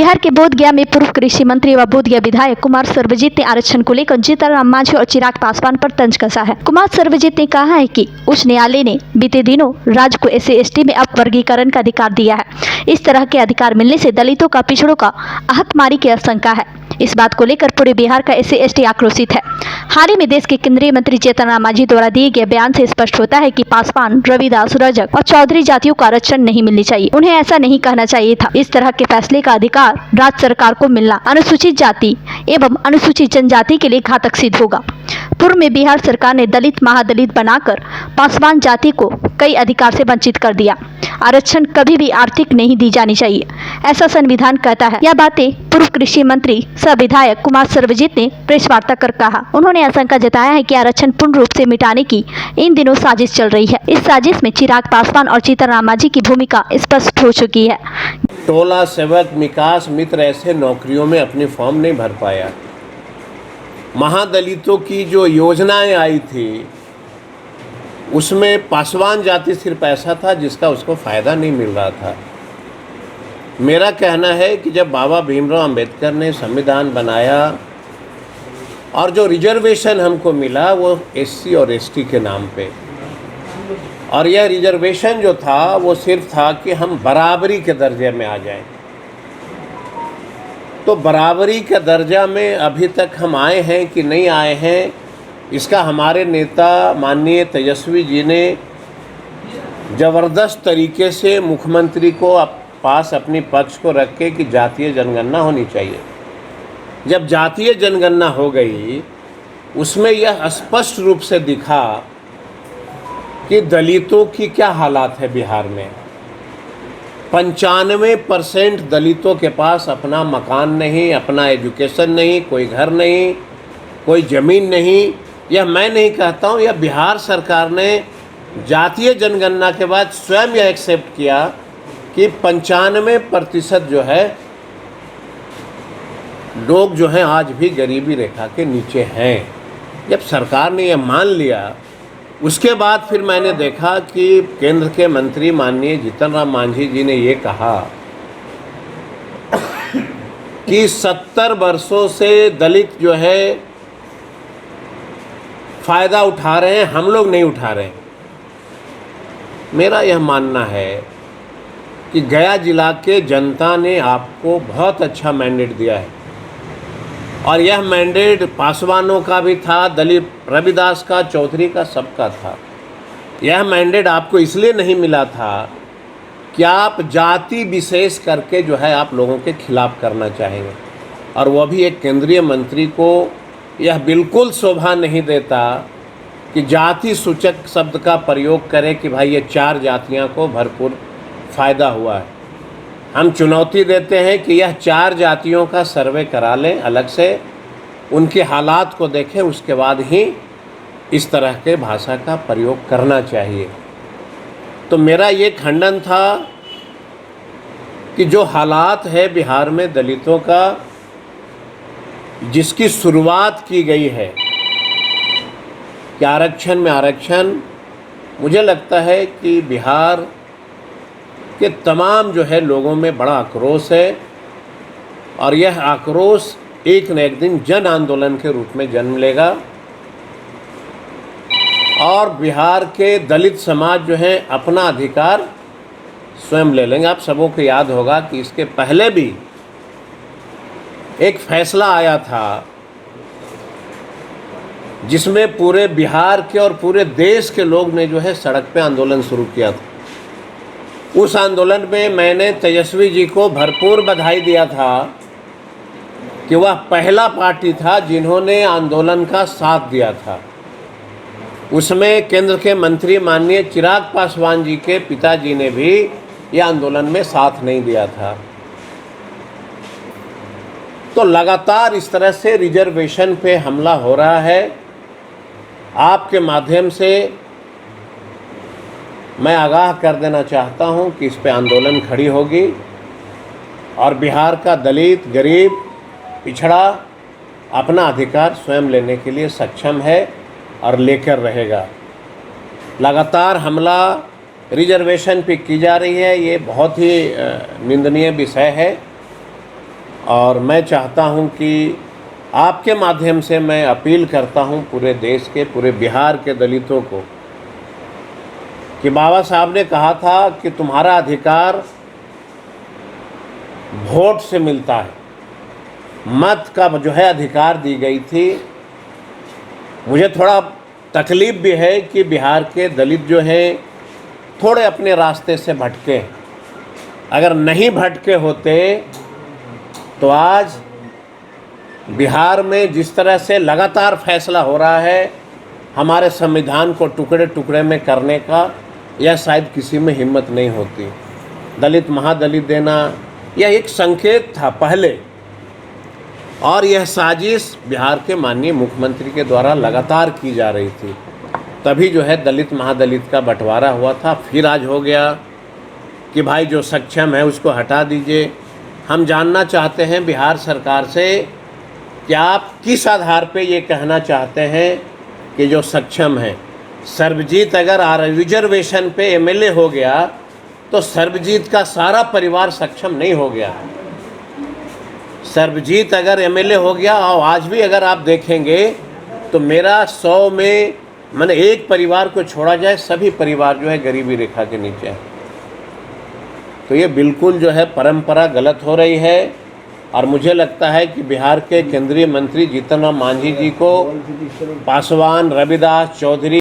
बिहार के बोधगया में पूर्व कृषि मंत्री व बोधगया विधायक कुमार सर्वजित ने आरक्षण को लेकर जीतनराम मांझी और चिराग पासवान पर तंज कसा है। कुमार सर्वजित ने कहा है कि उच्च न्यायालय ने बीते दिनों राज्य को SC/ST में अपवर्गीकरण का अधिकार दिया है। इस तरह के अधिकार मिलने से दलितों का, पिछड़ों का आहतमारी की आशंका है। इस बात को लेकर पूरे बिहार का SC/ST आक्रोशित है। हाल ही में देश के केंद्रीय मंत्री जीतनराम मांझी द्वारा दिए गए बयान से स्पष्ट होता है कि पासवान, रविदास, रजक और चौधरी जातियों को आरक्षण नहीं मिलनी चाहिए। उन्हें ऐसा नहीं कहना चाहिए था। इस तरह के फैसले का अधिकार राज्य सरकार को मिलना अनुसूचित जाति एवं अनुसूचित जनजाति के लिए घातक सिद्ध होगा। पूर्व में बिहार सरकार ने दलित महादलित बनाकर पासवान जाति को कई अधिकार से वंचित कर दिया। आरक्षण कभी भी आर्थिक नहीं दी जानी चाहिए, ऐसा संविधान कहता है। यह बातें पूर्व कृषि मंत्री सह विधायक कुमार सर्वजित ने प्रेस वार्ता कर कहा। उन्होंने आशंका जताया है कि आरक्षण पूर्ण रूप से मिटाने की इन दिनों साजिश चल रही है। इस साजिश में चिराग पासवान और जीतनराम मांझी की भूमिका स्पष्ट हो चुकी है। टोला सेवक, विकास मित्र ऐसे नौकरियों में अपनी फॉर्म नहीं भर पाया। महादलितों की जो योजनाएं आई थी उसमें पासवान जाति सिर्फ ऐसा था जिसका उसको फ़ायदा नहीं मिल रहा था। मेरा कहना है कि जब बाबा भीमराव अंबेडकर ने संविधान बनाया और जो रिजर्वेशन हमको मिला वो SC और ST के नाम पे, और यह रिजर्वेशन जो था वो सिर्फ था कि हम बराबरी के दर्जे में आ जाएं। तो बराबरी के दर्जा में अभी तक हम आए हैं कि नहीं आए हैं, इसका हमारे नेता माननीय तेजस्वी जी ने ज़बरदस्त तरीके से मुख्यमंत्री को पास अपनी पक्ष को रख के कि जातीय जनगणना होनी चाहिए। जब जातीय जनगणना हो गई उसमें यह स्पष्ट रूप से दिखा कि दलितों की क्या हालात है बिहार में। 95% दलितों के पास अपना मकान नहीं, अपना एजुकेशन नहीं, कोई घर नहीं, कोई ज़मीन नहीं। यह मैं नहीं कहता हूँ, यह बिहार सरकार ने जातीय जनगणना के बाद स्वयं यह एक्सेप्ट किया कि 95% जो है लोग जो हैं आज भी गरीबी रेखा के नीचे हैं। जब सरकार ने यह मान लिया उसके बाद फिर मैंने देखा कि केंद्र के मंत्री माननीय जीतनराम मांझी जी ने ये कहा कि 70 वर्षों से दलित जो है फ़ायदा उठा रहे हैं, हम लोग नहीं उठा रहे हैं। मेरा यह मानना है कि गया जिला के जनता ने आपको बहुत अच्छा मैंडेट दिया है और यह मैंडेट पासवानों का भी था, दलित, रविदास का, चौधरी का, सबका था। यह मैंडेट आपको इसलिए नहीं मिला था कि आप जाति विशेष करके जो है आप लोगों के खिलाफ करना चाहेंगे, और वह भी एक केंद्रीय मंत्री को यह बिल्कुल शोभा नहीं देता कि जाति सूचक शब्द का प्रयोग करें कि भाई ये 4 जातियों को भरपूर फ़ायदा हुआ है। हम चुनौती देते हैं कि यह 4 जातियों का सर्वे करा लें, अलग से उनके हालात को देखें, उसके बाद ही इस तरह के भाषा का प्रयोग करना चाहिए। तो मेरा ये खंडन था कि जो हालात है बिहार में दलितों का, जिसकी शुरुआत की गई है कि आरक्षण में आरक्षण, मुझे लगता है कि बिहार के तमाम जो है लोगों में बड़ा आक्रोश है और यह आक्रोश एक न एक दिन जन आंदोलन के रूप में जन्म लेगा और बिहार के दलित समाज जो है अपना अधिकार स्वयं ले लेंगे। आप सबों को याद होगा कि इसके पहले भी एक फैसला आया था जिसमें पूरे बिहार के और पूरे देश के लोग ने जो है सड़क पे आंदोलन शुरू किया था। उस आंदोलन में मैंने तेजस्वी जी को भरपूर बधाई दिया था कि वह पहला पार्टी था जिन्होंने आंदोलन का साथ दिया था। उसमें केंद्र के मंत्री माननीय चिराग पासवान जी के पिताजी ने भी यह आंदोलन में साथ नहीं दिया था। तो लगातार इस तरह से रिजर्वेशन पे हमला हो रहा है। आपके माध्यम से मैं आगाह कर देना चाहता हूं कि इस पे आंदोलन खड़ी होगी और बिहार का दलित, गरीब, पिछड़ा अपना अधिकार स्वयं लेने के लिए सक्षम है और लेकर रहेगा। लगातार हमला रिजर्वेशन पे की जा रही है, ये बहुत ही निंदनीय विषय है और मैं चाहता हूं कि आपके माध्यम से मैं अपील करता हूं पूरे देश के, पूरे बिहार के दलितों को कि बाबा साहब ने कहा था कि तुम्हारा अधिकार वोट से मिलता है, मत का जो है अधिकार दी गई थी। मुझे थोड़ा तकलीफ़ भी है कि बिहार के दलित जो हैं थोड़े अपने रास्ते से भटके। अगर नहीं भटके होते तो आज बिहार में जिस तरह से लगातार फैसला हो रहा है हमारे संविधान को टुकड़े टुकड़े में करने का, यह शायद किसी में हिम्मत नहीं होती। दलित महादलित देना यह एक संकेत था पहले, और यह साजिश बिहार के माननीय मुख्यमंत्री के द्वारा लगातार की जा रही थी। तभी जो है दलित महादलित का बंटवारा हुआ था। फिर आज हो गया कि भाई जो सक्षम है उसको हटा दीजिए। हम जानना चाहते हैं बिहार सरकार से कि आप किस आधार पे ये कहना चाहते हैं कि जो सक्षम है, सर्वजीत अगर रिजर्वेशन पे एमएलए हो गया तो सर्वजीत का सारा परिवार सक्षम नहीं हो गया। सर्वजीत अगर एमएलए हो गया, और आज भी अगर आप देखेंगे तो मेरा 100 में मैंने एक परिवार को छोड़ा जाए सभी परिवार जो है गरीबी रेखा के नीचे है। तो ये बिल्कुल जो है परंपरा गलत हो रही है। और मुझे लगता है कि बिहार के केंद्रीय मंत्री जीतन राम मांझी जी को पासवान, रविदास, चौधरी